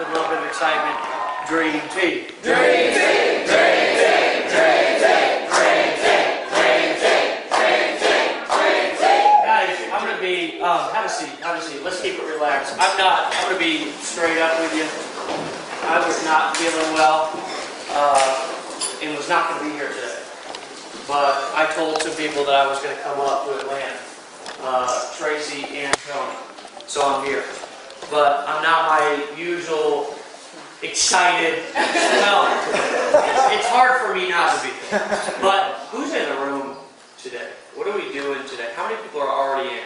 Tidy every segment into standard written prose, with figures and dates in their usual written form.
with a little bit of excitement. Dream Team. Dream Team. Dream Team. Dream Team. Dream Team. Dream Team. Dream Team. Dream Team. Guys, I'm going to be, have a seat, have a seat. Let's keep it relaxed. I'm going to be straight up with you. I was not feeling well, and was not going to be here today. But I told some people that I was going to come up to Atlanta, Tracy and Tony. So I'm here. But I'm not my usual excited self. It's hard for me not to be. But who's in the room today? What are we doing today? How many people are already in?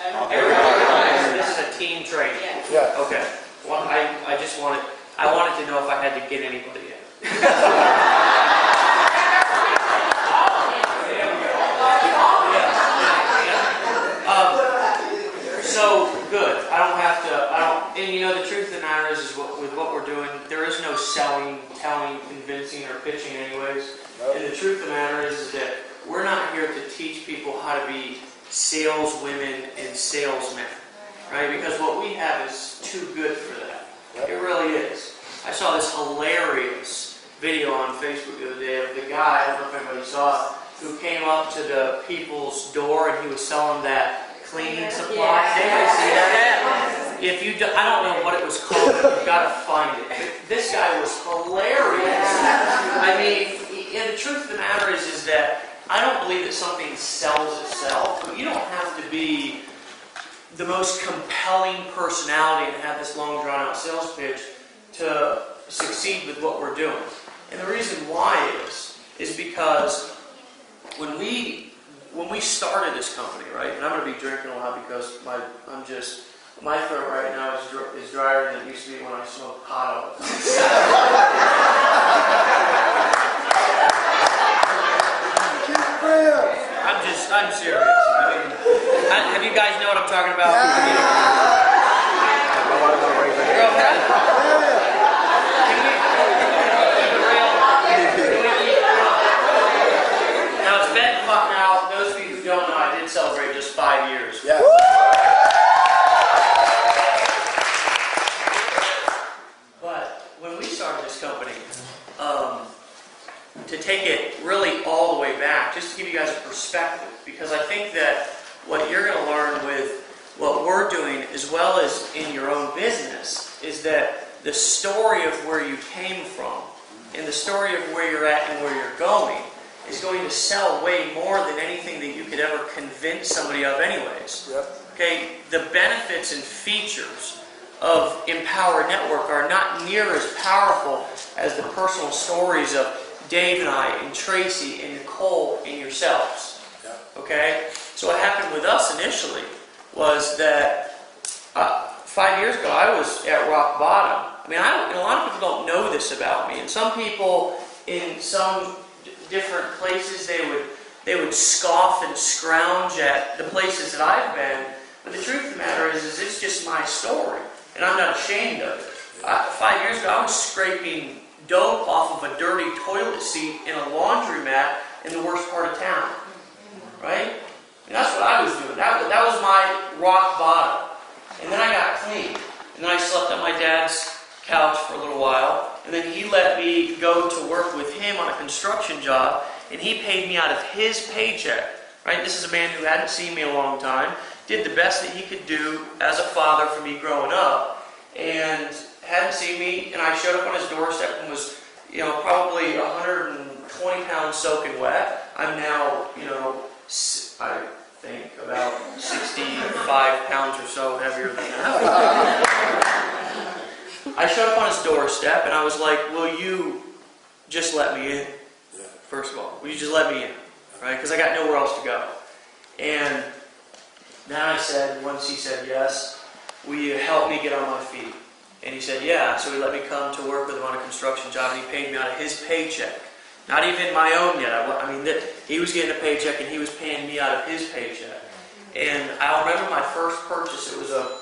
Everybody. This is a team training. Yeah. Okay. Well, I wanted to know if I had to get anybody in. So good. And you know, the truth of the matter is with what we're doing, there is no selling, telling, convincing, or pitching anyways. Nope. And the truth of the matter is that we're not here to teach people how to be saleswomen and salesmen, right? Because what we have is too good for that. Yep. It really is. I saw this hilarious video on Facebook the other day of the guy, I don't know if anybody saw it, who came up to the people's door and he was selling that cleaning supplies. Did anybody see that? If you do, I don't know what it was called, but you've got to find it. This guy was hilarious. I mean, and the truth of the matter is that I don't believe that something sells itself. But you don't have to be the most compelling personality and have this long drawn out sales pitch to succeed with what we're doing. And the reason why is because when we started this company, right, and I'm going to be drinking a lot because my throat right now is drier than it used to be when I smoked pot all the time. I'm serious. I mean, have you guys know what I'm talking about? Now it's been now. Those of you who don't know, I did celebrate just 5 years. Yeah. But when we started this company, to take it really all the way back, just to give you guys a perspective, because I think that what you're going to learn with what we're doing, as well as in your own business, is that the story of where you came from and the story of where you're at and where you're going is going to sell way more than anything that you could ever convince somebody of anyways. Yep. Okay, the benefits and features of Empower Network are not near as powerful as the personal stories of Dave and I and Tracy and Nicole and yourselves. Okay? So what happened with us initially was that 5 years ago I was at rock bottom. I mean, a lot of people don't know this about me, and some people in some different places they would scoff and scrounge at the places that I've been. But the truth of the matter is it's just my story, and I'm not ashamed of it. 5 years ago I was scraping dope off of a dirty toilet seat in a laundromat in the worst part of town. Right? And that's what I was doing. That was my rock bottom. And then I got clean. And then I slept on my dad's couch for a little while. And then he let me go to work with him on a construction job. And he paid me out of his paycheck. Right? This is a man who hadn't seen me a long time. Did the best that he could do as a father for me growing up. And hadn't seen me, and I showed up on his doorstep and was, probably 120 pounds soaking wet. I'm now, I think about 65 pounds or so heavier than that. I showed up on his doorstep, and I was like, will you just let me in? First of all, will you just let me in? Right? Because I got nowhere else to go. And then I said, once he said yes, will you help me get on my feet? And he said, yeah. So he let me come to work with him on a construction job, and he paid me out of his paycheck. Not even my own yet. He was getting a paycheck, and he was paying me out of his paycheck. And I remember my first purchase. It was a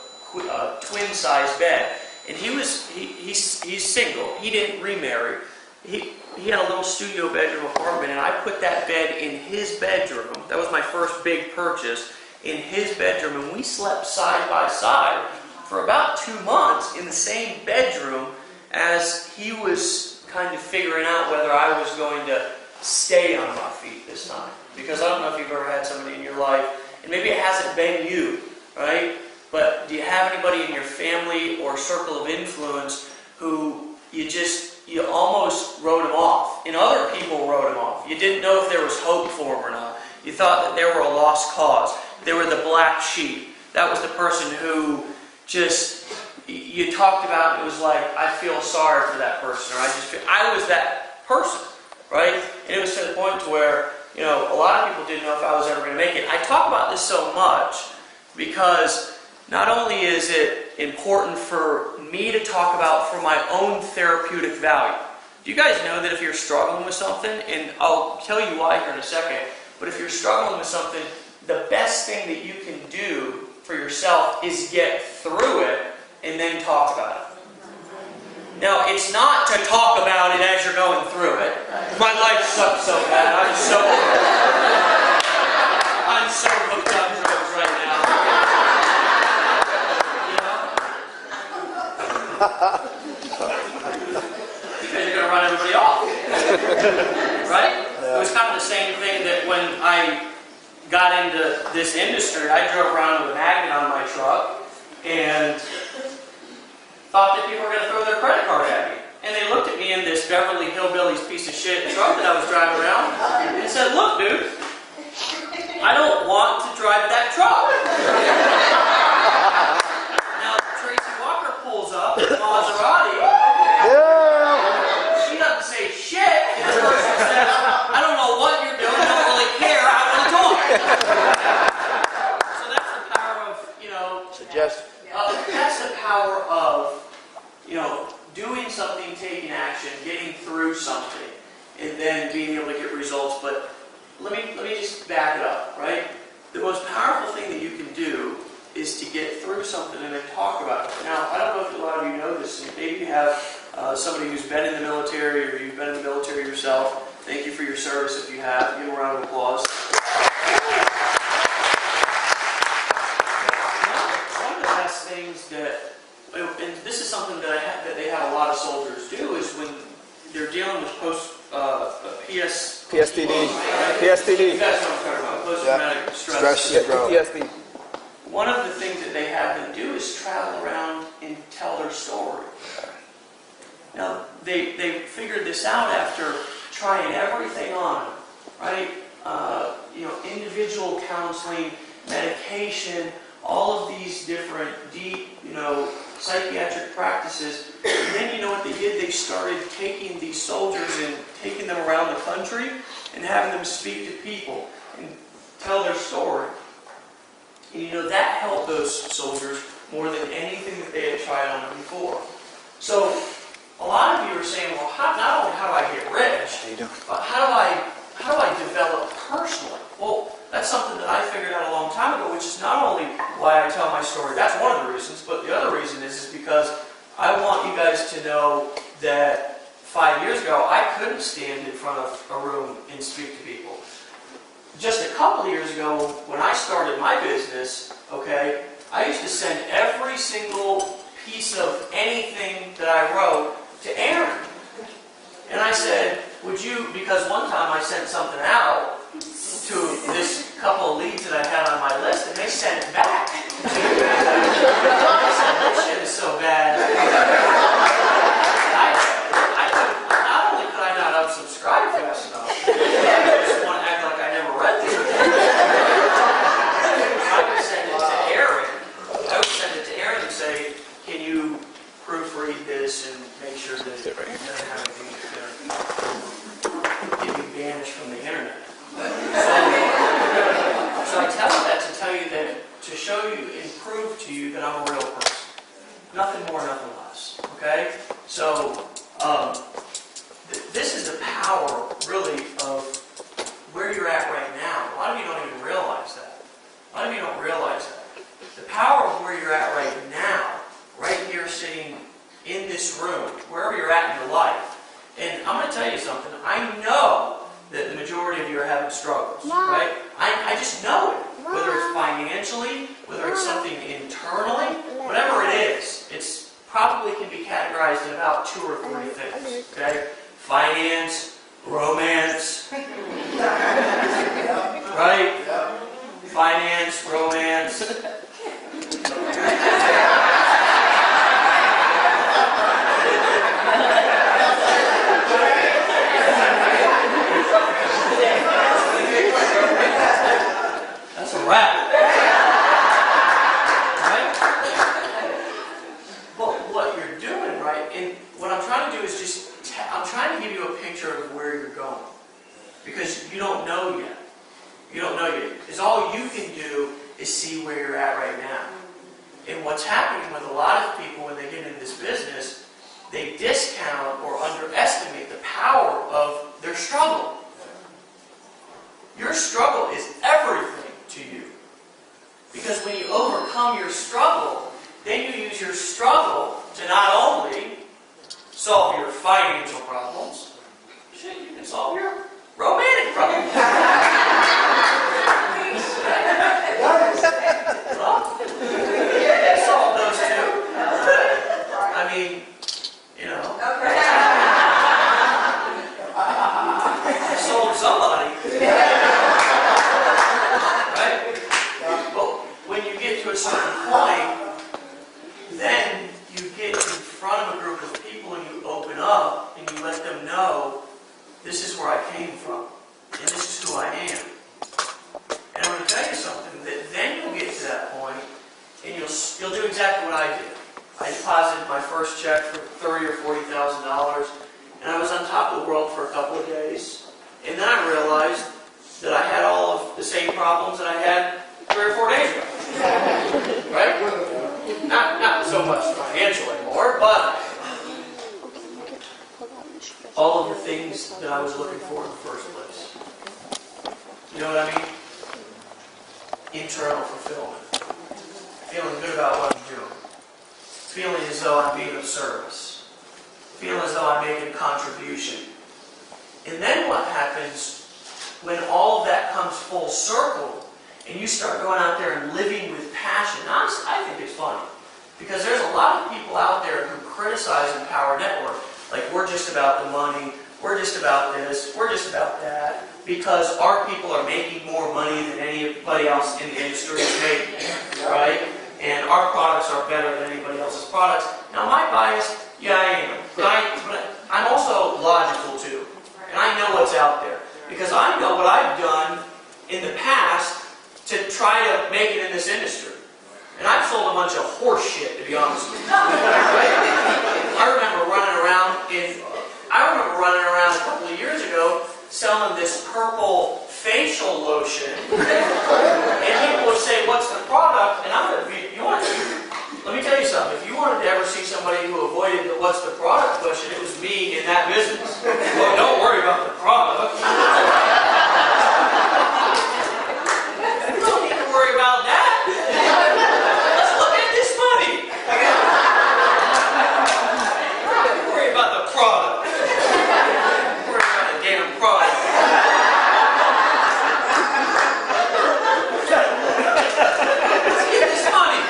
twin-size bed. And he's single. He didn't remarry. He had a little studio bedroom apartment, and I put that bed in his bedroom. That was my first big purchase, in his bedroom, and we slept side by side for about 2 months in the same bedroom as he was kind of figuring out whether I was going to stay on my feet this time. Because I don't know if you've ever had somebody in your life, and maybe it hasn't been you, right? But do you have anybody in your family or circle of influence who you almost wrote him off, and other people wrote him off? You didn't know if there was hope for him or not. You thought that they were a lost cause. They were the black sheep. That was the person who just, you talked about, it was like, I feel sorry for that person, or I was that person, right? And it was to the point to where, a lot of people didn't know if I was ever going to make it. I talk about this so much because not only is it important for me to talk about for my own therapeutic value. Do you guys know that if you're struggling with something, and I'll tell you why here in a second, but if you're struggling with something, the best thing that you can do for yourself is get through it and then talk about it. Now, it's not to talk about it as you're going through it. My life sucks so bad. I'm so hooked on drugs right now. You guys are going to run everybody off. Right? It was kind of the same thing that when I got into this industry, I drove around with a magnet on my truck and thought that people were going to throw their credit card at me. And they looked at me in this Beverly Hillbillies piece of shit truck that I was driving around and said, "Look, dude, I don't want to drive that truck." Now, Tracy Walker pulls up in a Maserati. She doesn't say shit. And the person says, "I don't know what you're doing. I don't really care. I want to talk." So that's the power of, Suggest. that's the power of, doing something, taking action, getting through something, and then being able to get results. But let me just back it up, right? The most powerful thing that you can do is to get through something and then talk about it. Now, I don't know if a lot of you know this, and maybe you have somebody who's been in the military or you've been in the military yourself. Thank you for your service if you have. Give them a round of applause. One of the best things that, and this is something that they have a lot of soldiers do, is when they're dealing with PSTD. Right? PSTD. You guys know what I'm talking about, post-traumatic stress syndrome. PTSD. One of the things that they have them do is travel around and tell their story. Now, they figured this out after trying everything on them, right? Individual counseling, medication, all of these different deep, psychiatric practices. And then you know what they did? They started taking these soldiers and taking them around the country and having them speak to people and tell their story. And that helped those soldiers more than anything that they had tried on them before. So a lot of you are saying, well, not only how do I get rich, but how do I develop personally? Well, that's something that I figured out a long time ago, which is not only why I tell my story, that's one of the reasons, but the other reason is because I want you guys to know that 5 years ago, I couldn't stand in front of a room and speak to people. Just a couple of years ago, when I started my business, okay, I used to send every single piece of anything that I wrote to Aaron. And I said, would you, because one time I sent something out to this couple of leads that I had on my list, and they sent it back. I said, this shit is so bad. Not only could I not unsubscribe fast enough, I just want to act like I never read this. I would send it to Aaron. I would send it to Aaron and say, can you proofread this and make sure that it doesn't have anything that get you banished from the internet. So I tell you that to tell you that, to show you and prove to you that I'm a real person. Nothing more, nothing less. Okay? So, this is the power, really, of where you're at right now. A lot of you don't even realize that. A lot of you don't realize that. The power of where you're at right now, right here sitting in this room, wherever you're at in your life. And I'm going to tell you something. I know that the majority of you are having struggles, right? I just know it. whether it's financially, whether it's something internally, whatever it is, it's probably can be categorized in about 2 or 3 things. Okay? Finance, romance, right? Finance, romance. That's a wrap. Right? But what you're doing, right, and what I'm trying to do is just, I'm trying to give you a picture of where you're going. Because you don't know yet. You don't know yet. Because all you can do is see where you're at right now. And what's happening with a lot of people when they get into this business, they discount or underestimate the power of their struggle. Your struggle is everything to you. Because when you overcome your struggle, then you use your struggle to not only solve your financial problems, shit, you can solve your romantic problems. Well, you solve those too. I mean, you know. I sold somebody. Right? But when you get to a certain point, then you get in front of a group of people and you open up and you let them know, this is where I came from, and this is who I am. And I'm going to tell you something, that then you'll get to that point, and you'll do exactly what I did. I deposited my first check for $30,000 or $40,000, and I was on top of the world for a couple of days. And then I realized that I had all of the same problems that I had 3 or 4 days ago. Right? Not so much financial anymore, but all of the things that I was looking for in the first place. You know what I mean? Internal fulfillment. Feeling good about what I'm doing. Feeling as though I'm being of service. Feeling as though I'm making a contribution. And then what happens when all of that comes full circle and you start going out there and living with passion? Honestly, I think it's funny. Because there's a lot of people out there who criticize Empower Network. Like, we're just about the money, we're just about this, we're just about that, because our people are making more money than anybody else in the industry is making, right? And our products are better than anybody else's products. Now, my bias, yeah, I am. But I'm also logical, too. And I know what's out there. Because I know what I've done in the past to try to make it in this industry. And I've sold a bunch of horse shit, to be honest with you. I remember running around a couple of years ago selling this purple facial lotion. And people would say, what's the product? And let me tell you something. If you wanted to ever see somebody who avoided the what's the product question, it was me in that business. Well, don't worry about the product. You don't need to worry about that. Let's look at this money. Don't worry about the product. Don't worry about the damn product. Let's get this money.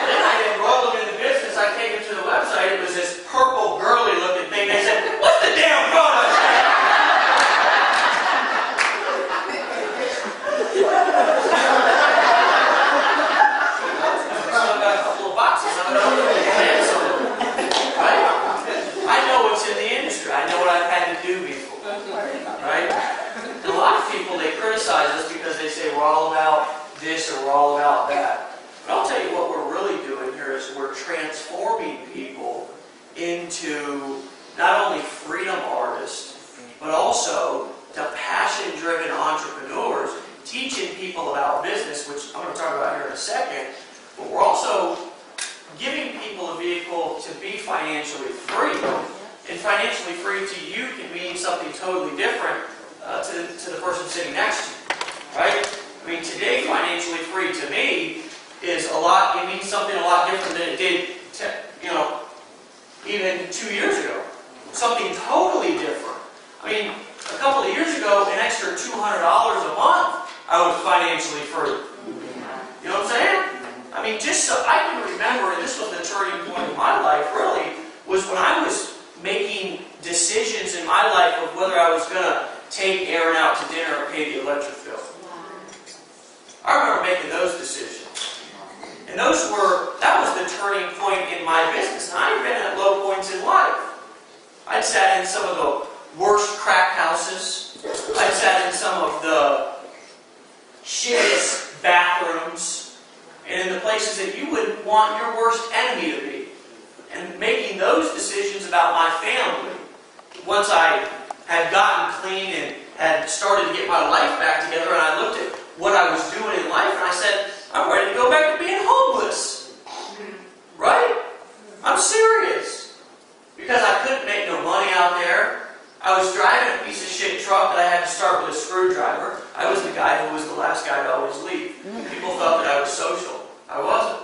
Then I enrolled them in the business. I take them to the website. It was this purple, girly looking thing. They said, what's the damn product? I know what I've had to do before, right? And a lot of people, they criticize us because they say we're all about this or we're all about that. But I'll tell you what we're really doing here is we're transforming people into not only freedom artists, but also to passion-driven entrepreneurs, teaching people about business, which I'm going to talk about here in a second. But we're also giving people a vehicle to be financially free. And financially free to you can mean something totally different to the person sitting next to you, right? I mean, today, financially free to me is it means something a lot different than it did, even 2 years ago. Something totally different. I mean, a couple of years ago, an extra $200 a month, I was financially free. You know what I'm saying? I mean, just so I can remember, and this was the turning point in my life, really, was when I was making decisions in my life of whether I was going to take Aaron out to dinner or pay the electric bill. I remember making those decisions. And that was the turning point in my business. And I'd been at low points in life. I'd sat in some of the worst crack houses. I'd sat in some of the shittiest bathrooms. And in the places that you would want your worst enemy to be. And making those decisions about my family, once I had gotten clean and had started to get my life back together, and I looked at what I was doing in life, and I said, I'm ready to go back to being homeless. Right? I'm serious. Because I couldn't make no money out there. I was driving a piece of shit truck that I had to start with a screwdriver. I was the guy who was the last guy to always leave. People thought that I was social. I wasn't.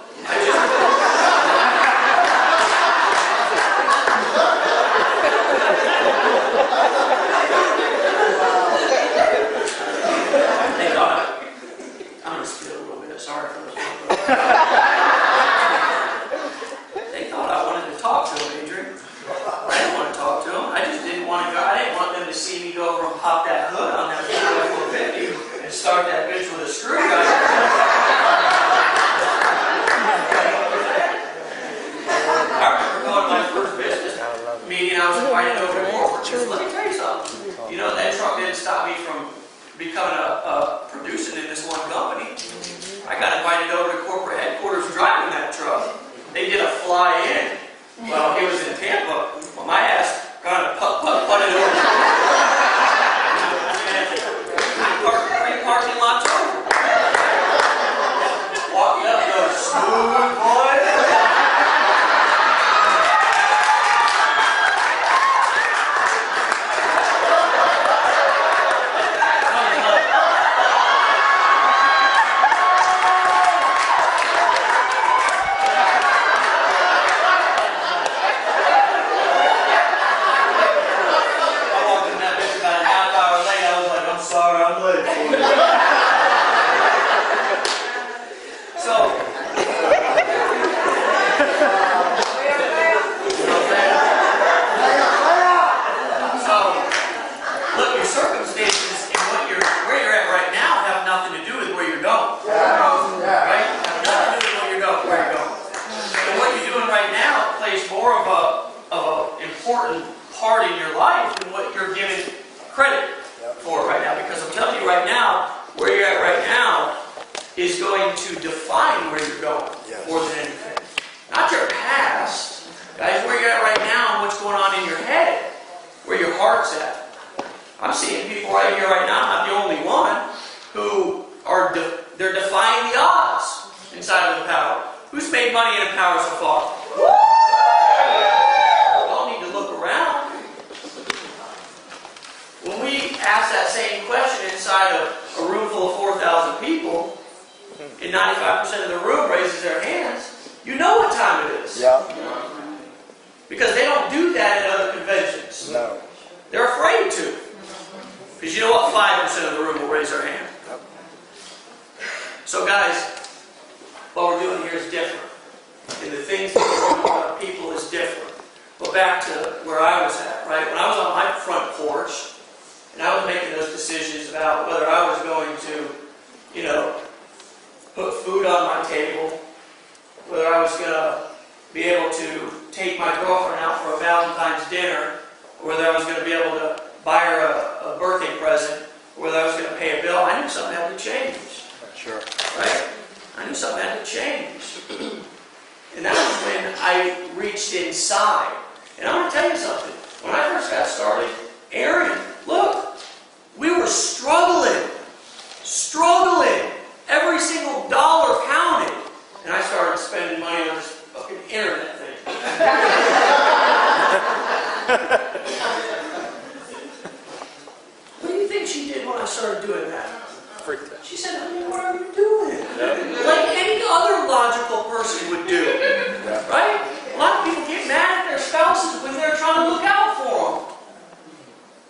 They thought I'm going to steal a little bit. Sorry for the They thought I wanted to talk to him, Adrian. I didn't want to talk to him. I just didn't want to go. I didn't want them to see me go over and pop that hood on that 450 and start that bitch with a screwdriver. I remember going to my first business meeting. I was invited over to corporate. Let me tell you something. You know, that truck didn't stop me from becoming producing in this one company. I got invited over to corporate headquarters driving that truck. They did a fly-in. Well, it was in Tampa. Well, my ass kind of putted over. I parked 3 parking lots over. Walking up those smooth boys.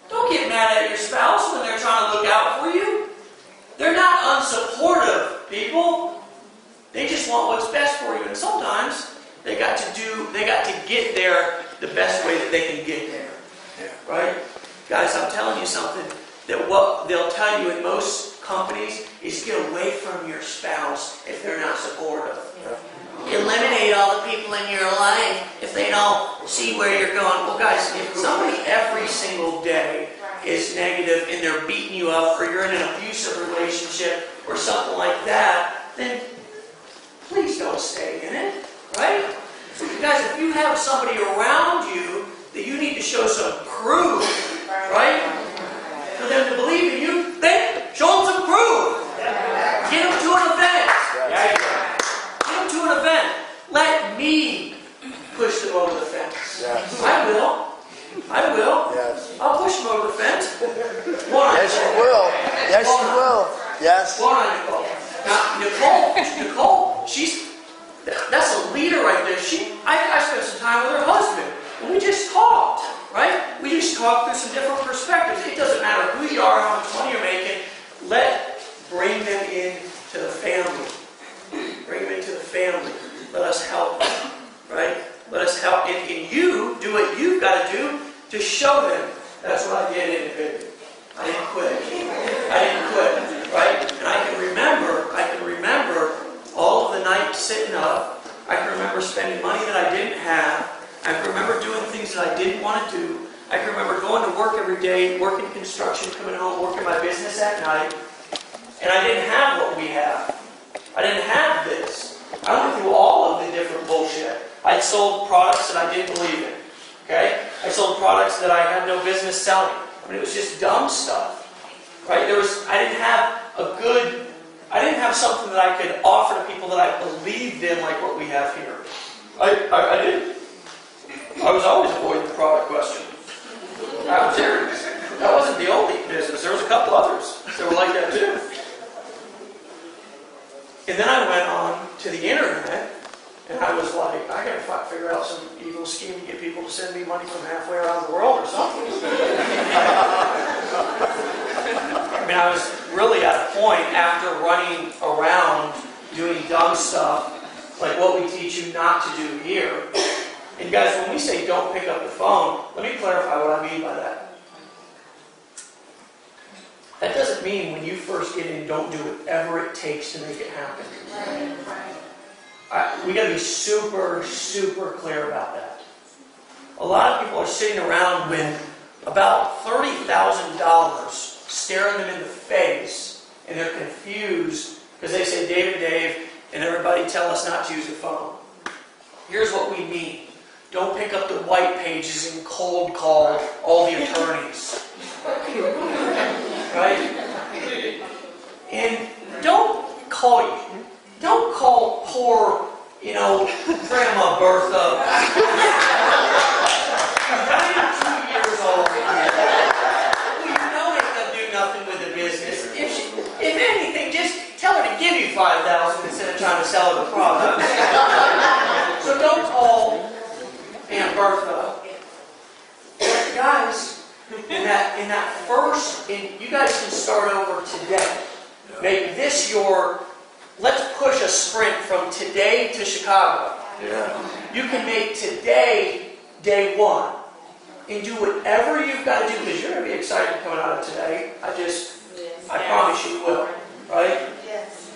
Don't get mad at your spouse when they're trying to look out for you. They're not they got to get there the best way that they can get there. Right? Guys, I'm telling you something, that what they'll tell you in most companies is get away from your spouse if they're not supportive. Eliminate all the people in your life if they don't see where you're going. Well, guys, if somebody every single day is negative and they're beating you up, or you're in an abusive relationship or something like that, then please don't stay in it, right? Guys, if you have somebody around you that you need to show some proof, right? For them to believe in you, then show them some proof. Get them to an event. Get them to an event. Let me push them over the fence. I will. Yes. I'll push them over the fence. Yes, you will. Yes, you will. Yes. Hold on, Nicole. Now, Nicole, that's a leader right there. I spent some time with her husband, and we just talked, right? We just talked through some different perspectives. It doesn't matter who you are, how much money you're making. Bring them into the family. Bring them into the family. Let us help them, right? Let us help. And you do what you've got to do to show them. That's what I did in the video. I didn't quit, right? And I can remember all of the nights sitting up. I can remember spending money that I didn't have. I can remember doing things that I didn't want to do. I can remember going to work every day, working construction, coming home, working my business at night. And I didn't have what we have. I didn't have this. I went through all of the different bullshit. I sold products that I didn't believe in. Okay? I sold products that I had no business selling. I mean, it was just dumb stuff. Right? I didn't have something that I could offer to people that I believed in like what we have here. I didn't. I was always avoiding the product question. I'm serious. That wasn't the only business. There was a couple others that were like that too. And then I went on to the internet, and I was like, I got to figure out some evil scheme to get people to send me money from halfway around the world or something. I mean, I was really at a point after running around doing dumb stuff, like what we teach you not to do here. And guys, when we say don't pick up the phone, let me clarify what I mean by that. That doesn't mean when you first get in, don't do whatever it takes to make it happen. We got to be super, super clear about that. A lot of people are sitting around with about $30,000 staring them in the face, and they're confused because they say Dave, and everybody tell us not to use the phone. Here's what we mean. Don't pick up the white pages and cold call all the attorneys. Right? And don't call poor, Grandma Bertha. 92 years old. You know ain't gonna do nothing with the business. If anything, just tell her to give you $5,000 instead of trying to sell her the product. So don't call Aunt Bertha. But guys, in that first, you guys can start over today. Make this let's push a sprint from today to Chicago. You can make today day one and do whatever you've got to do, because you're going to be excited coming out of today. I promise you will. Right?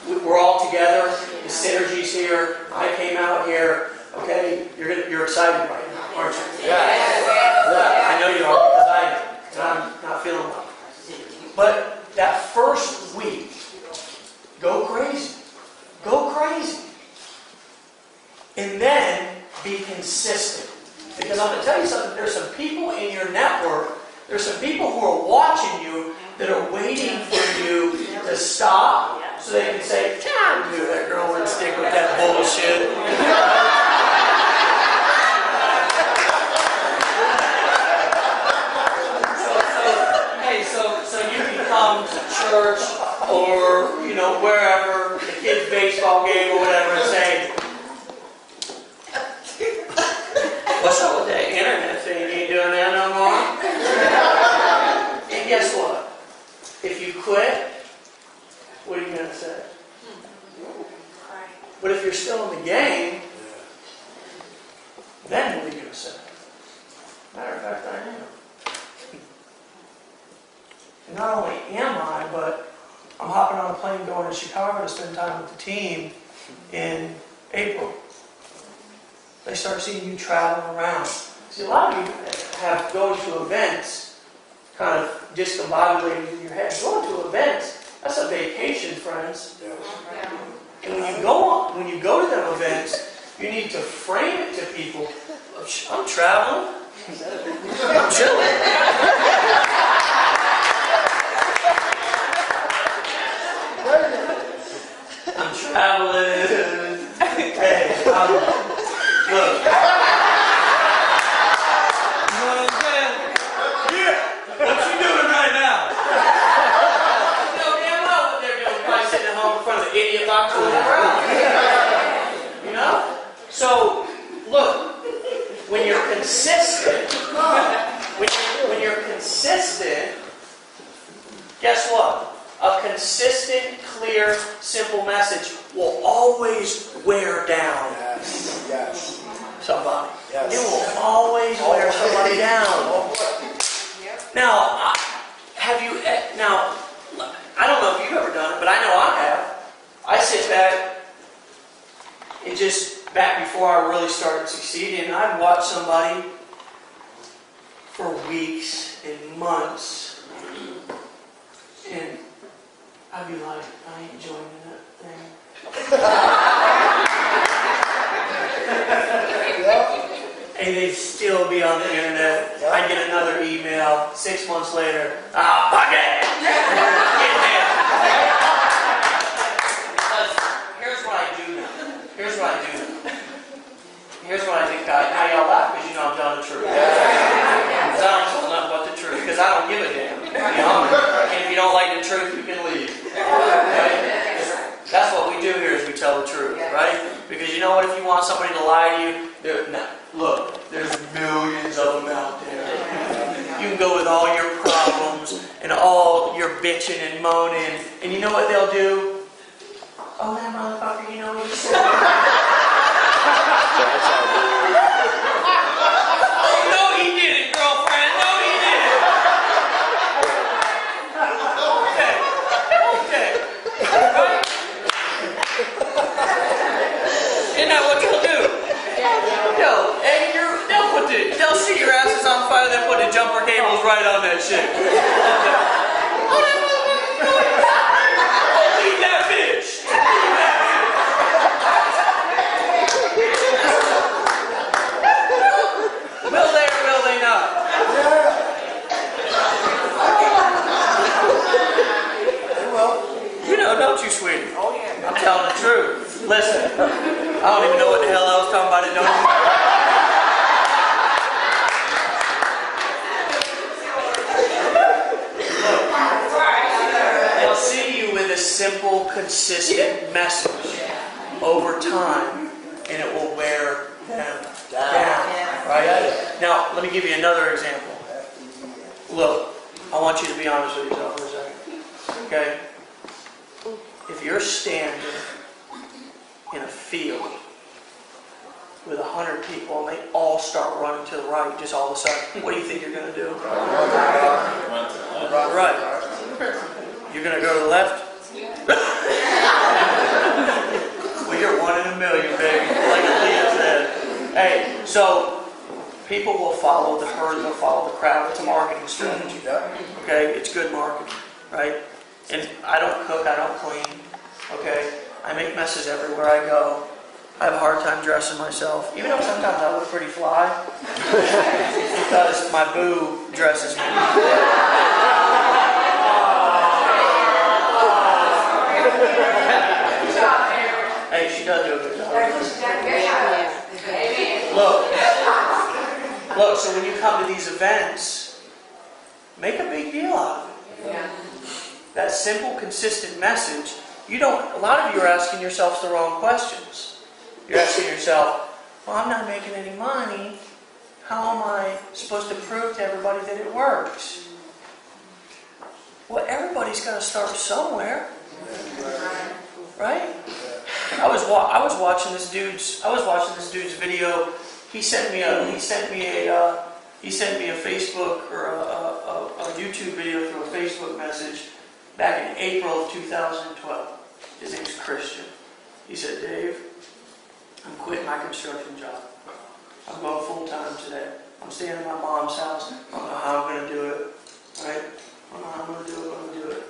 We're all together. The synergy's here. I came out here. Okay, you're excited right now, aren't you? I know you are, because I am. And I'm not feeling well. But that first week, go crazy. Go crazy. And then be consistent. Because I'm going to tell you something, there's some people in your network, there's some people who are watching you that are waiting for you to stop so they can say, can't do that, girl, and stick with that bullshit. So you can come to church or, wherever, the kids' baseball game or whatever, and say, what's up with that internet thing? You ain't doing that no more? And guess what? If you quit, what are you going to say? But if you're still in the game, then what are you going to say? Matter of fact, I am. And not only am I, but I'm hopping on a plane going to Chicago to spend time with the team in April. They start seeing you traveling around. See, a lot of you have going to events kind of discombobulated in your head. Going to events, that's a vacation, friends. And when you go to them events, you need to frame it to people. I'm traveling. I'm chilling. I'm traveling. Hey, look. You know what I'm saying? Yeah. What you doing right now? You know damn well what they're doing. Probably sitting at home in front of the idiot box with their around. You know? So, look. When you're consistent, when you're consistent, guess what? A consistent, clear, simple message will always wear down somebody. It will always wear somebody down. Now, I don't know if you've ever done it, but I know I have. I sit back and back before I really started succeeding, and I'd watch somebody for weeks and months, and I'd be like, I ain't joining that thing. And they'd still be on the internet. I'd get another email 6 months later. Fuck it! Here's what I do now. Here's what I think. Now y'all laugh because you know I'm telling the truth. Because I don't tell nothing but the truth. Because I don't give a damn. You know? And if you don't like the truth, you can leave. Right? That's what we do here is we tell the truth, right? Because you know what? If you want somebody to lie to you, look, there's millions of them out there. You can go with all your problems and all your bitching and moaning, and you know what they'll do? Oh, that motherfucker, you know what he said? No, he didn't, girlfriend. No, he didn't. Okay. Right? Isn't that what you'll do? They'll see your asses on fire. They'll put the jumper cables right on that shit. Leave that bitch. Will they or will they not? You know, don't you, sweetie? Oh, yeah. I'm telling the truth. Listen, I don't even know what the hell I was talking about. It don't. They'll see you with a simple, consistent message over time, and it will wear them down. Right? Now, let me give you another example. Look, I want you to be honest with yourself for a second. Okay? If you're standing in a field with 100 people and they all start running to the right just all of a sudden, what do you think you're going to do? Right. You're going to go to the left? Well, you're one in a million, baby. Like Aaliyah said. Hey, so people will follow the herd, they'll follow the crowd. It's a marketing strategy. Okay? It's good marketing, right? And I don't cook, I don't clean. Okay? I make messes everywhere I go. I have a hard time dressing myself. Even though sometimes I look pretty fly. Because my boo dresses me. Hey, she does do a good job. Look, so when you come to these events, make a big deal out of it. That simple, consistent message, a lot of you are asking yourselves the wrong questions. You're asking yourself, well, I'm not making any money. How am I supposed to prove to everybody that it works? Well, everybody's got to start somewhere. Right? I was watching this dude's video he sent me a Facebook or a YouTube video through a Facebook message back in April of 2012. His name's Christian. He said, Dave, I'm quitting my construction job. I'm going full time today. I'm staying at my mom's house. I don't know how I'm going to do it. Right? I don't know how I'm going to do it, but I'm going to do it.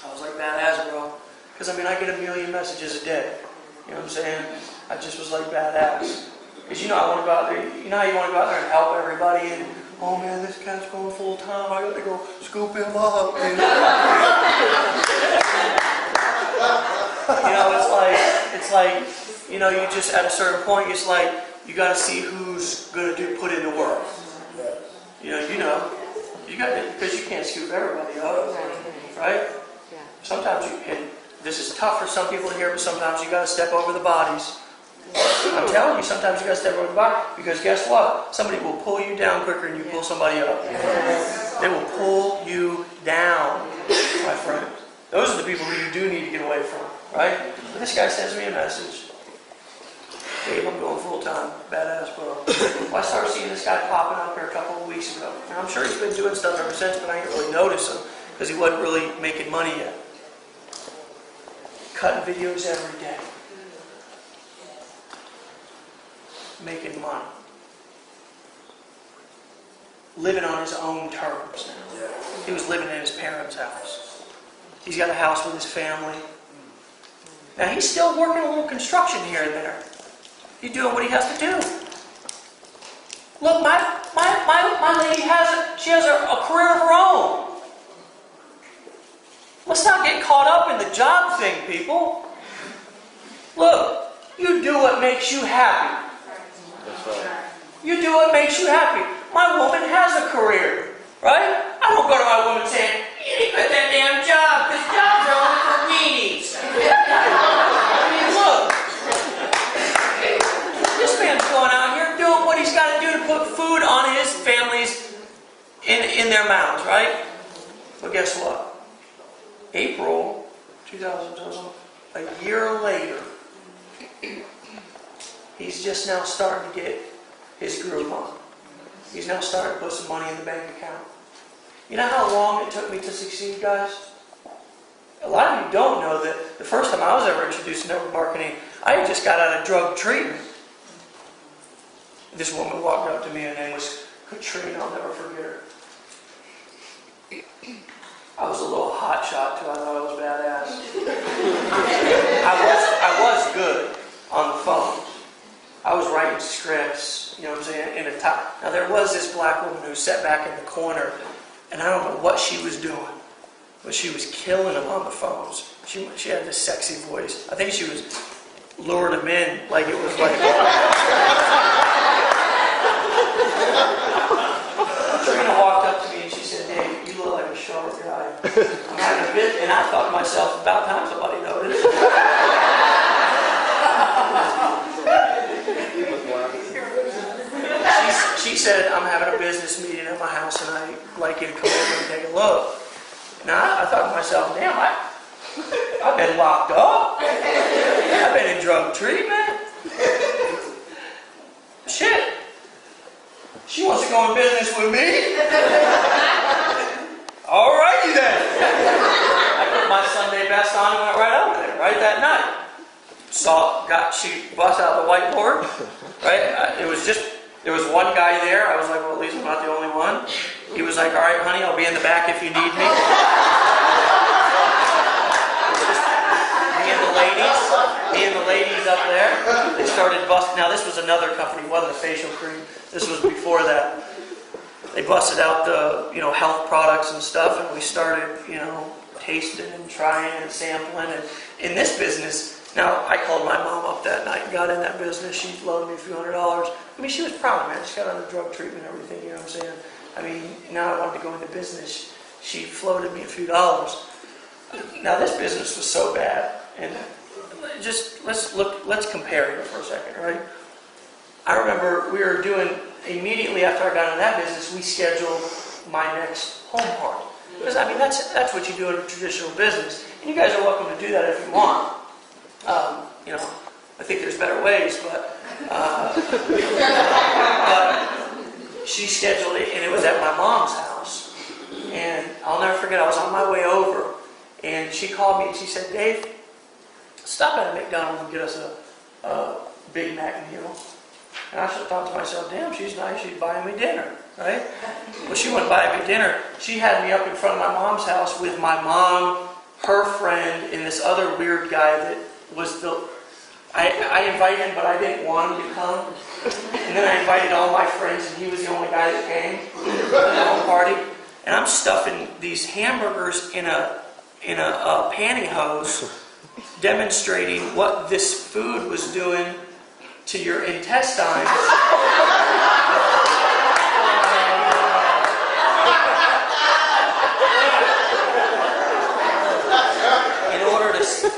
I was like, badass, bro. Because, I mean, I get a million messages a day. You know what I'm saying? I just was like, badass. Because you know I want to go out there. You know how you want to go out there and help everybody and, oh man, this cat's going full time. I got to go scoop him up. You know, it's like, you know, you just at a certain point, it's like you got to see who's going to put in the work. You got to, because you can't scoop everybody up, right? Sometimes and this is tough for some people here, but sometimes you got to step over the bodies. I'm telling you, sometimes you got to step over the body, because guess what? Somebody will pull you down quicker than you pull somebody up. They will pull you down, my friend. Those are the people who you do need to get away from, right? But this guy sends me a message. Dave, I'm going full time. Badass, bro. Well, I started seeing this guy popping up here a couple of weeks ago. Now, I'm sure he's been doing stuff ever since, but I didn't really notice him because he wasn't really making money yet. Cutting videos every day. Making money. Living on his own terms now. He was living in his parents' house. He's got a house with his family. Now he's still working a little construction here and there. He's doing what he has to do. Look, my lady has a career of her own. Let's not get caught up in the job thing, people. Look, you do what makes you happy. You do what makes you happy. My woman has a career, right? I don't go to my woman saying, you need to quit that damn job, because jobs are only for weenies. I mean, look. This man's going out here doing what he's got to do to put food on his families in their mouths, right? But guess what? April 2012, a year later, he's just now starting to get his groove on. He's now starting to put some money in the bank account. You know how long it took me to succeed, guys? A lot of you don't know that the first time I was ever introduced to network marketing, I had just got out of drug treatment. This woman walked up to me, her name was Katrina, I'll never forget her. I was a little hot shot too, I thought I was badass. I was good on the phone. I was writing scripts, you know what I'm saying, in a top. Now there was this black woman who sat back in the corner, and I don't know what she was doing, but she was killing them on the phones. She had this sexy voice. I think she was lured them in, like it was like... Trina walked up to me and she said, Dave, you look like a sharp guy. I'm having a bit, and I thought to myself, about time somebody noticed. She said, I'm having a business meeting at my house and I'd like you to come over and take a look. Now, I thought to myself, damn, I've been locked up. I've been in drug treatment. Shit. She wants to go in business with me? Alrighty then. I put my Sunday best on and went right over there, right that night. She bust out the whiteboard, right? There was one guy there. I was like, well, at least I'm not the only one. He was like, all right, honey, I'll be in the back if you need me. Me and the ladies up there, they started busting. Now, this was another company. It wasn't a facial cream. This was before that. They busted out the, health products and stuff, and we started, tasting and trying and sampling. And in this business, now, I called my mom up that night and got in that business. She loaned me a few $100s. I mean, she was proud, man. She got out of drug treatment and everything, you know what I'm saying? I mean, now I wanted to go into business. She floated me a few dollars. Now, this business was so bad. And just, let's compare here for a second, right? I remember we were doing, immediately after I got into that business, we scheduled my next home party. Because, I mean, that's what you do in a traditional business. And you guys are welcome to do that if you want. I think there's better ways, but But she scheduled it, and it was at my mom's house. And I'll never forget, I was on my way over, and she called me and she said, "Dave, stop at McDonald's and get us a Big Mac meal." And I should have thought to myself, damn, she's nice, she's buying me dinner, right? Well, she wouldn't buy me dinner. She had me up in front of my mom's house with my mom, her friend, and this other weird guy that was I invited him, but I didn't want him to come. And then I invited all my friends, and he was the only guy that came to the whole party. And I'm stuffing these hamburgers in a pantyhose, demonstrating what this food was doing to your intestines.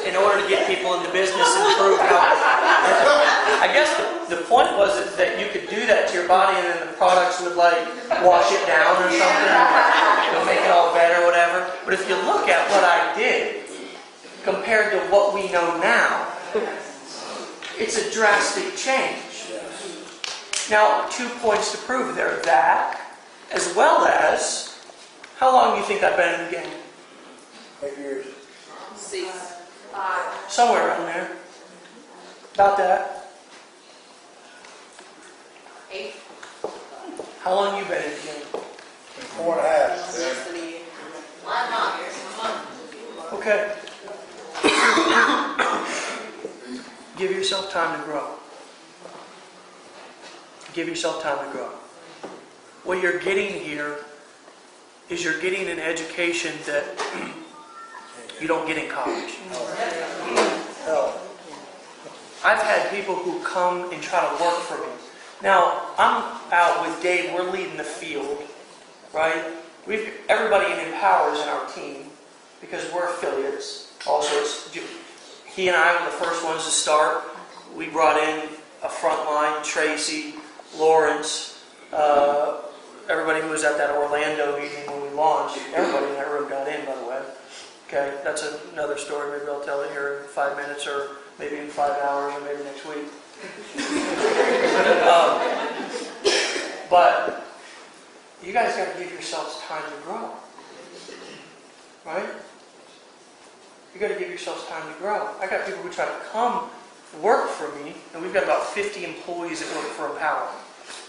In order to get people in the business and prove how. I guess the point was that you could do that to your body, and then the products would like wash it down or something, make it all better, whatever. But if you look at what I did compared to what we know now, it's a drastic change. Now, 2 points to prove there. That, as well as, how long do you think I've been in the game? 8 years. 6, 5. Somewhere around there. About that. 8. How long you been in the game? 4.5. Less than a year. 1 month. Okay. Give yourself time to grow. Give yourself time to grow. What you're getting here is you're getting an education that you don't get in college. Hell. I've had people who come and try to work for me. Now, I'm out with Dave, we're leading the field, right? Everybody in Empower is in our team because we're affiliates. Also, he and I were the first ones to start. We brought in a front line, Tracy, Lawrence, everybody who was at that Orlando meeting when we launched. Everybody in that room got in, by the way. Okay, that's another story. Maybe I'll tell it here in 5 minutes, or maybe in 5 hours, or maybe next week. But you guys got to give yourselves time to grow, right? You got to give yourselves time to grow. I got people who try to come work for me, and we've got about 50 employees that work for Empower.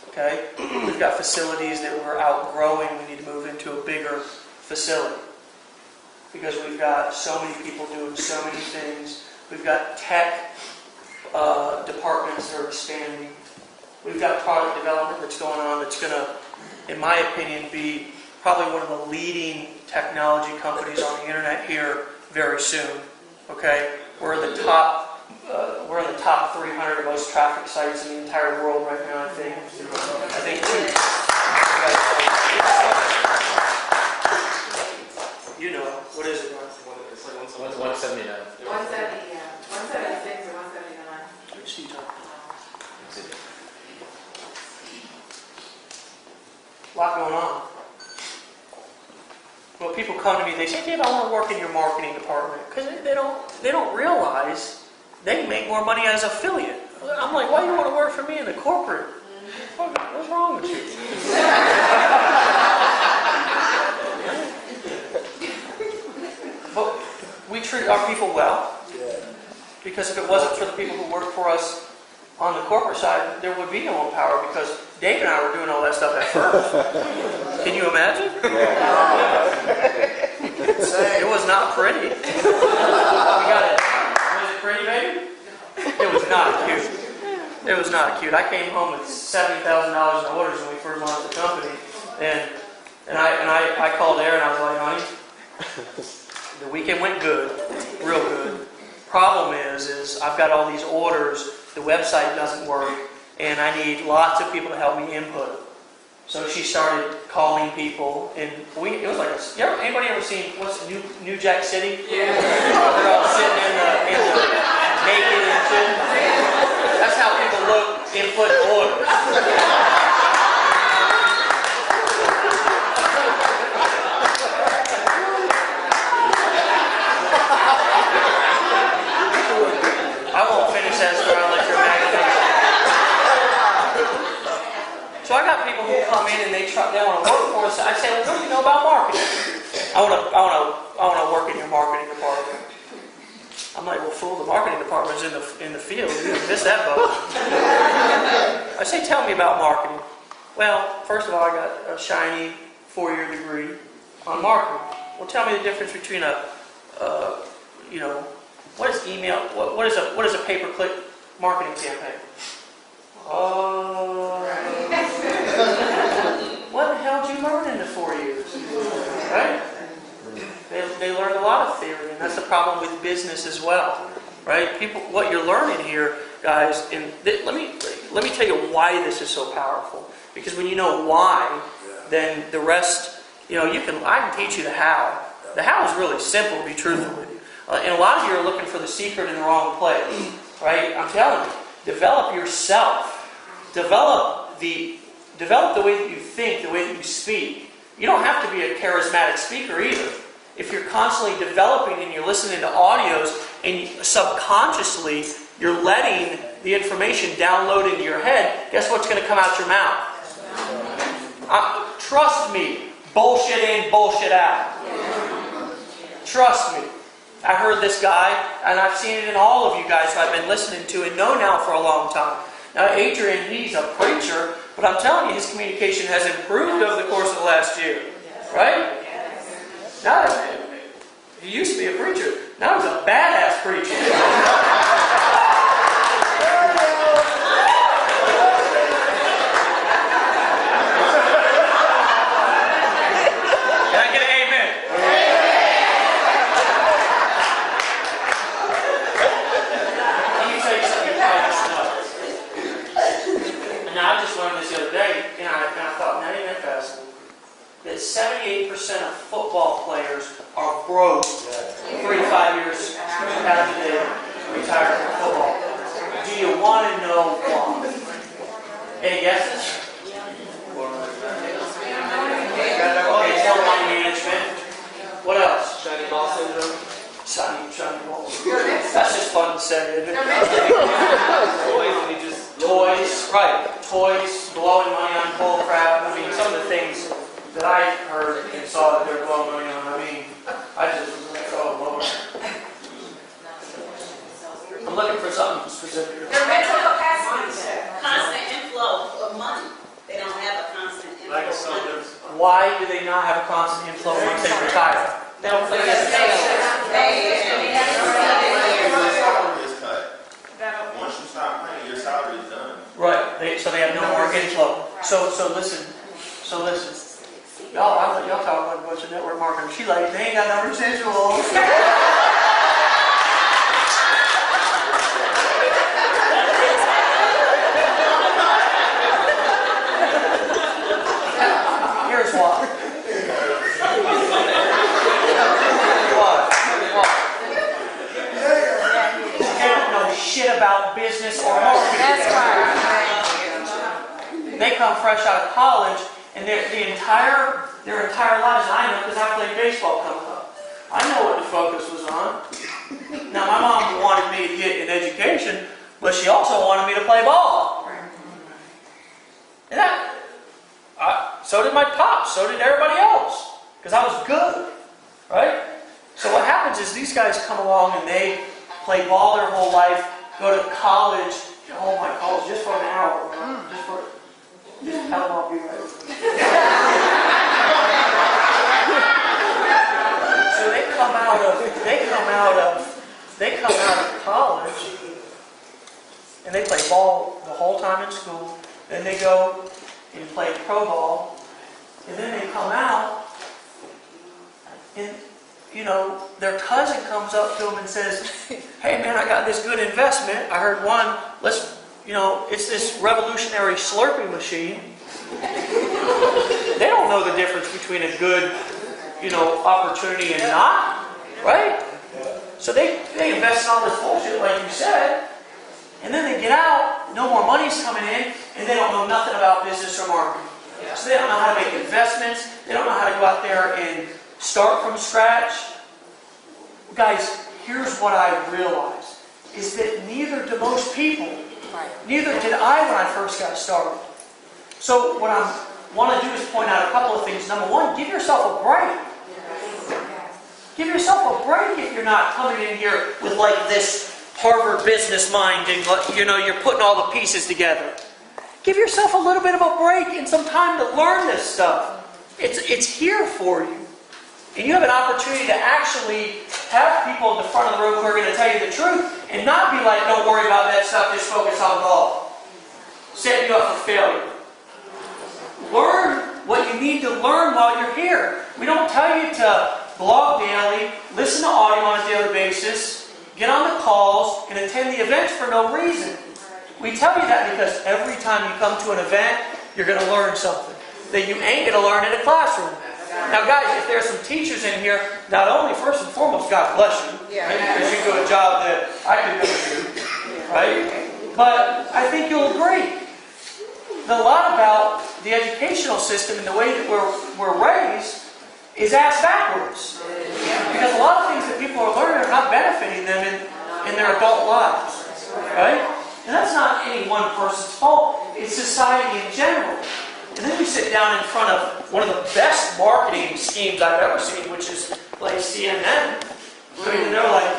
Okay, we've got facilities that we're outgrowing. We need to move into a bigger facility because we've got so many people doing so many things. We've got tech departments that are expanding. We've got product development that's going on that's going to, in my opinion, be probably one of the leading technology companies on the internet here very soon. Okay, we're in the top 300 most traffic sites in the entire world right now. I think you know what is it? It's like 179. 170, yeah. 176 or 179. Let's see, John. A lot going on. Well, people come to me, they say, "Dave, I want to work in your marketing department," because they don't realize they make more money as affiliate. I'm like, "Why do you want to work for me in the corporate? What's wrong with you?" But we treat our people well, because if it wasn't for the people who work for us on the corporate side, there would be no Empower, because Dave and I were doing all that stuff at first. Can you imagine? It was not pretty. We got it. Was it pretty, baby? It was not cute. It was not cute. I came home with $70,000 in orders when we first launched the company, and I called Aaron. I was like, "Honey, the weekend went good, real good. Problem is I've got all these orders. The website doesn't work, and I need lots of people to help me input." So she started calling people, and it was like, anybody ever seen, what's New Jack City? Yeah. They're all sitting in the naked and shit. That's how people look input orders. I won't finish that story, I'll let your imagination. So I got people who come in and they want to work for us. I say, well, what do you know about marketing? I want to work in your marketing department. I'm like, well, fool, the marketing department's in the field. You missed that boat. I say, tell me about marketing. Well, first of all, I got a shiny 4-year degree on marketing. Well, tell me the difference between what is email? What is a pay-per-click marketing campaign? What the hell did you learn in the 4 years? Right? They learned a lot of theory, and that's the problem with business as well. Right? People, what you're learning here, guys, let me tell you why this is so powerful. Because when you know why, then the rest, I can teach you the how. The how is really simple, to be truthful with you. And a lot of you are looking for the secret in the wrong place. Right? I'm telling you, develop yourself. Develop the way that you think, the way that you speak. You don't have to be a charismatic speaker either. If you're constantly developing and you're listening to audios and subconsciously you're letting the information download into your head, guess what's going to come out your mouth? Trust me, bullshit in, bullshit out. Trust me. I heard this guy, and I've seen it in all of you guys who I've been listening to and know now for a long time. Now, Adrian, he's a preacher, but I'm telling you, his communication has improved over the course of the last year. Right? Now, he used to be a preacher. Now he's a badass preacher. Can I get an amen? Let me tell you something you probably don't know. And now I just learned this the other day, and I thought, now isn't that fascinating? That 78% of football players are broke 3 to 5 years after they retire from football. Do you want to know why? Any guesses? Okay, it's more money management. What else? Shiny ball syndrome. Shiny ball. That's just fun to say, isn't it? Toys, right. Toys, blowing money on bull crap. I mean, some of the things that I heard and saw that they're blowing money on. I mean, I just was like, oh, Lord. I'm looking for something specific. Their mental capacity, constant inflow of money. They don't have a constant inflow of money. Why do they not have a constant inflow once they retire? They don't play this. Once you stop playing, your salary is done. Right. So they have no more inflow. So listen. Y'all talk about a bunch of network marketing. She like, they ain't got no residuals. Here's why. They don't know shit about business or marketing. That's right. They come fresh out of college, and their entire lives, I know because I played baseball coming up. I know what the focus was on. Now, my mom wanted me to get an education, but she also wanted me to play ball. And so did my pops, so did everybody else, because I was good, right? So what happens is these guys come along and they play ball their whole life, go to college, oh my college, just for an hour, just tell them I'll be ready. So they come out of college, and they play ball the whole time in school. Then they go and play pro ball, and then they come out, and their cousin comes up to them and says, "Hey man, I got this good investment. I heard one. It's this revolutionary Slurpee machine." They don't know the difference between a good, opportunity and not, right? So they invest in all this bullshit, like you said, and then they get out, no more money's coming in, and they don't know nothing about business or marketing. So they don't know how to make investments, they don't know how to go out there and start from scratch. Guys, here's what I realized, is that neither do most people, neither did I when I first got started. So what I want to do is point out a couple of things. Number one, give yourself a break. Give yourself a break if you're not coming in here with like this Harvard business mind and you're putting all the pieces together. Give yourself a little bit of a break and some time to learn this stuff. It's here for you. And you have an opportunity to actually have people at the front of the room who are going to tell you the truth and not be like, don't worry about that stuff, just focus on golf. Setting you up for failure. Learn what you need to learn while you're here. We don't tell you to blog daily, listen to audio on a daily basis, get on the calls, and attend the events for no reason. We tell you that because every time you come to an event, you're going to learn something that you ain't going to learn in a classroom. Now guys, if there's some teachers in here, not only first and foremost, God bless you, right? Because you do a job that I could never do, right? But I think you'll agree that a lot about the educational system and the way that we're raised is ass backwards. Because a lot of things that people are learning are not benefiting them in their adult lives, right? And that's not any one person's fault, it's society in general. And then we sit down in front of one of the best marketing schemes I've ever seen, which is like CNN. I mean, they're like,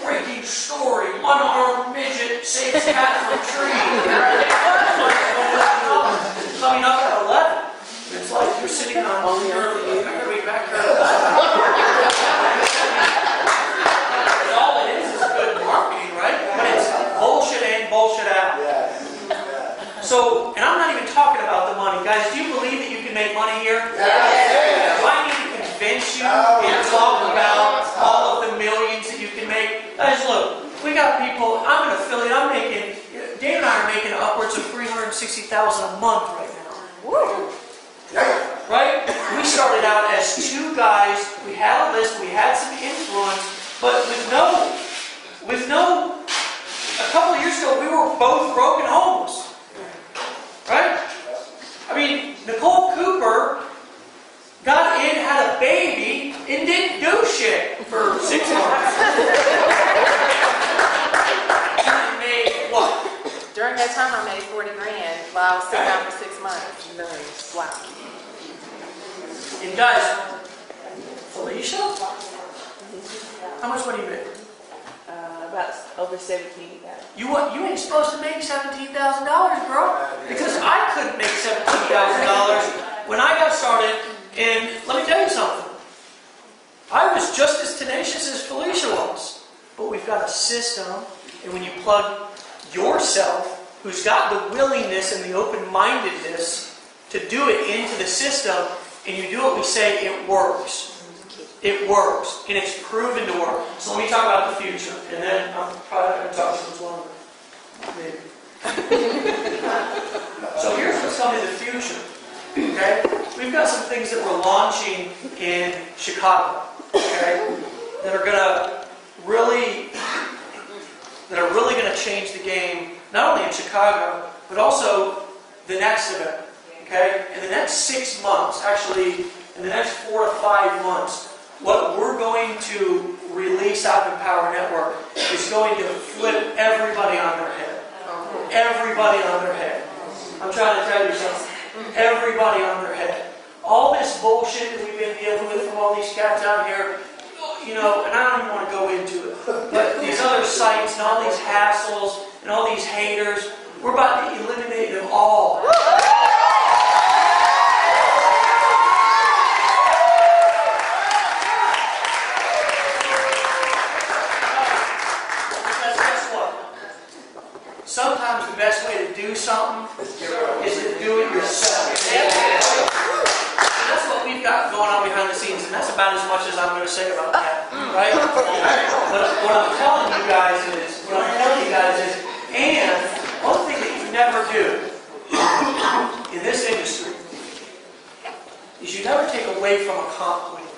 breaking story, one-armed midget saves cat from tree. Coming up at 11. It's like you're sitting on early, way back there. All it is good marketing, right? But it's bullshit in, bullshit out. So, and I'm not even talking about the money. Guys, do you believe that you can make money here? Yes. Do I need to convince you and talk about all of the millions that you can make? Guys, look, we got people, I'm an affiliate, Dave and I are making upwards of $360,000 a month right now. Woo! Right? We started out as two guys, we had a list, we had some influence, but with no, a couple of years ago, we were both broken homes. Right? I mean, Nicole Cooper got in, had a baby, and didn't do shit for 6 months. And made what? During that time, I made 40 grand while I was sitting down for 6 months. Nice. Wow. And guys, Felicia? How much money you make? About over 17,000. You ain't supposed to make $17,000, bro. Because I couldn't make $17,000 when I got started. And let me tell you something. I was just as tenacious as Felicia was. But we've got a system, and when you plug yourself, who's got the willingness and the open-mindedness to do it into the system, and you do what we say, it works. It works, and it's proven to work. So let me talk about the future, and then I'm probably going to talk too much longer. Maybe. So here's what's coming in the future. Okay, we've got some things that we're launching in Chicago. Okay, that are really going to change the game, not only in Chicago, but also the next event. Okay, in the next 6 months, actually, in the next 4 to 5 months. What we're going to release out of Empower Network is going to flip everybody on their head. Everybody on their head. I'm trying to tell you something. Everybody on their head. All this bullshit that we've been dealing with from all these cats out here, and I don't even want to go into it, but these other sites and all these hassles and all these haters, we're about to eliminate them all. Sometimes the best way to do something is to do it yourself. And that's what we've got going on behind the scenes, and that's about as much as I'm going to say about that, right? But what I'm telling you guys is, and one thing that you never do in this industry is you never take away from a compliment.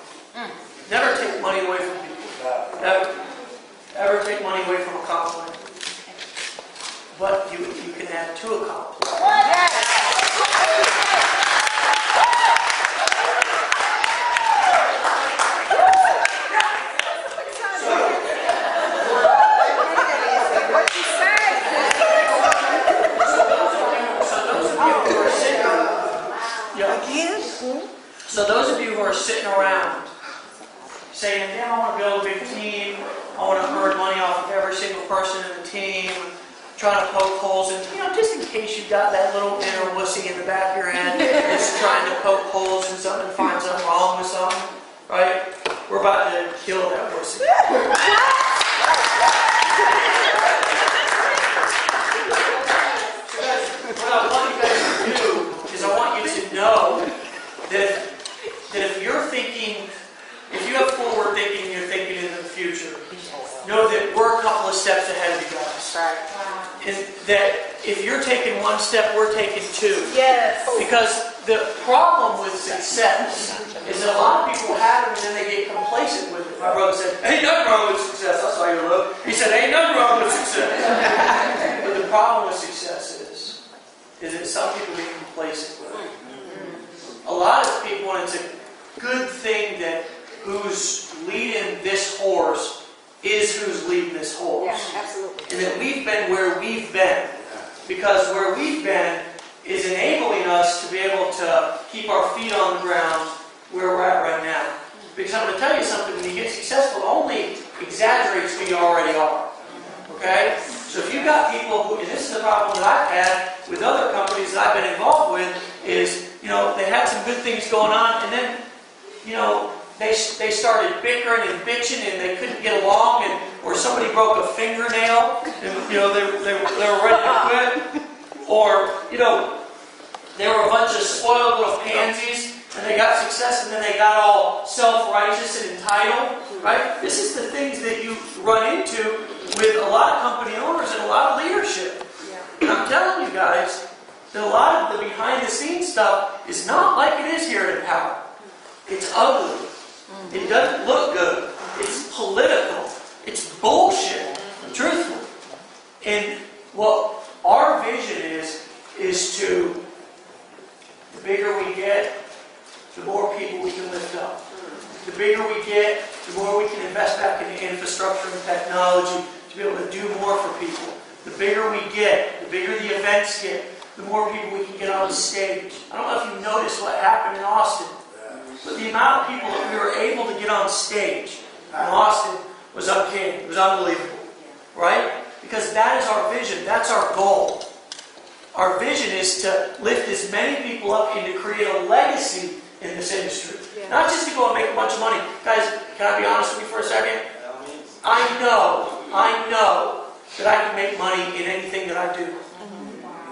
Never take money away from people. Never. Ever take money away from a compliment. But you can add to a compliment. So those of you who are sitting Yeah. Again? So those of you who are sitting around saying, "Damn, I want to build a big team. I want to earn money off of every single person in the team," trying to poke holes in, just in case you've got that little inner wussy in the back of your head that's trying to poke holes in something and find something wrong with something, right? We're about to kill that wussy. What I want you guys to do is I want you to know that if you're thinking, if you have forward thinking, you're thinking into the future, know that we're a couple of steps ahead of you guys. Right. And that if you're taking one step, we're taking two. Yes. Because the problem with success is that a lot of people have it and then they get complacent with it. My brother said, "Ain't nothing wrong with success." I saw your look. He said, "Ain't nothing wrong with success." But the problem with success is that some people get complacent with it. A lot of people, and it's a good thing that who's leading this horse is who's leading this horse. Yeah, absolutely. And that we've been where we've been. Because where we've been is enabling us to be able to keep our feet on the ground where we're at right now. Because I'm going to tell you something, when you get successful, it only exaggerates who you already are. Okay? So if you've got people who, and this is the problem that I've had with other companies that I've been involved with, is, they had some good things going on, and then, they started bickering and bitching, and they couldn't get along, or somebody broke a fingernail, and they were ready to quit, or they were a bunch of spoiled little pansies, and they got success, and then they got all self-righteous and entitled. Right? This is the things that you run into with a lot of company owners and a lot of leadership. And I'm telling you guys that a lot of the behind-the-scenes stuff is not like it is here at Empower. It's ugly. It doesn't look good. It's political. It's bullshit, truthfully. And what our vision is to, the bigger we get, the more people we can lift up. The bigger we get, the more we can invest back in infrastructure and technology to be able to do more for people. The bigger we get, the bigger the events get, the more people we can get on the stage. I don't know if you noticed what happened in Austin, but the amount of people that we were able to get on stage in Austin was uncanny. It was unbelievable. Right? Because that is our vision. That's our goal. Our vision is to lift as many people up and to create a legacy in this industry. Not just to go and make a bunch of money. Guys, can I be honest with you for a second? I know that I can make money in anything that I do.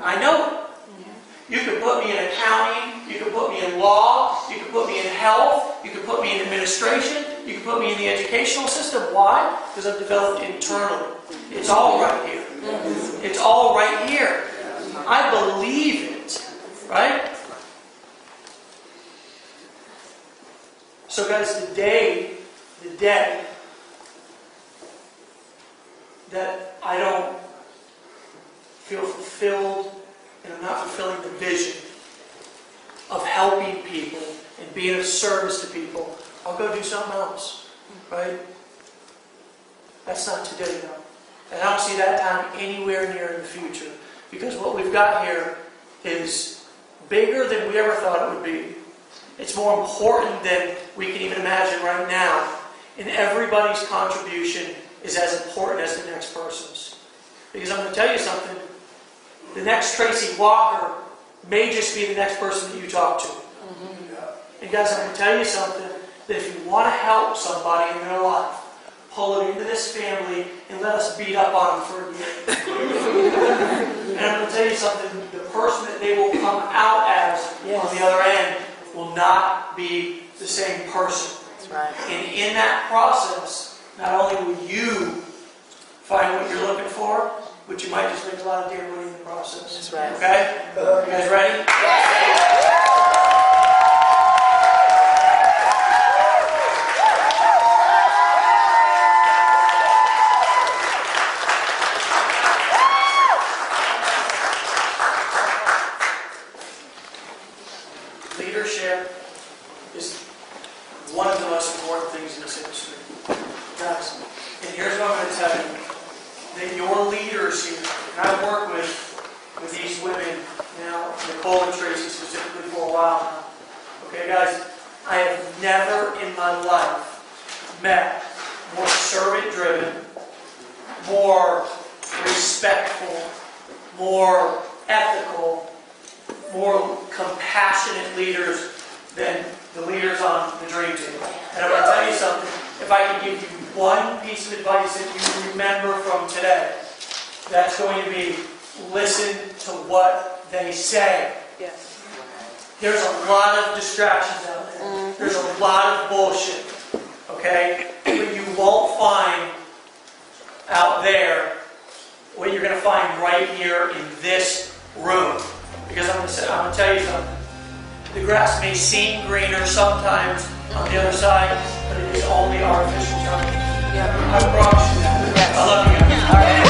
I know it. You can put me in accounting, you can put me in law, you can put me in health, you can put me in administration, you can put me in the educational system. Why? Because I've developed internally. It's all right here. It's all right here. I believe it. Right? So guys, the day that I don't feel fulfilled and I'm not fulfilling the vision of helping people and being of service to people, I'll go do something else. Right? That's not today though. And I don't see that time anywhere near in the future. Because what we've got here is bigger than we ever thought it would be. It's more important than we can even imagine right now. And everybody's contribution is as important as the next person's. Because I'm going to tell you something. The next Tracy Walker may just be the next person that you talk to. And guys, I'm going to tell you something. That if you want to help somebody in their life, pull it into this family and let us beat up on them for a year. And I'm going to tell you something. The person that they will come out as on the other end will not be the same person. That's right. And in that process, not only will you find what you're looking for, but you might just make a lot of damn money in the process. That's right. Okay? You guys ready? Leadership is one of the most important things in this industry. Guys, and here's what I'm going to tell you. That your leaders here, and I've worked with these women, Nicole and Tracy specifically for a while now, never in my life met more servant-driven, more respectful, more ethical, more compassionate leaders than the leaders on the Dream Team. And I'm going to tell you something. If I can give you one piece of advice that you remember from today, that's going to be listen to what they say. Yes. There's a lot of distractions out there. There's a lot of bullshit. Okay? But you won't find out there what you're going to find right here in this room. Because I'm going to tell you something. The grass may seem greener sometimes on the other side, but it is only artificial. I promise you that. I love you guys. All right.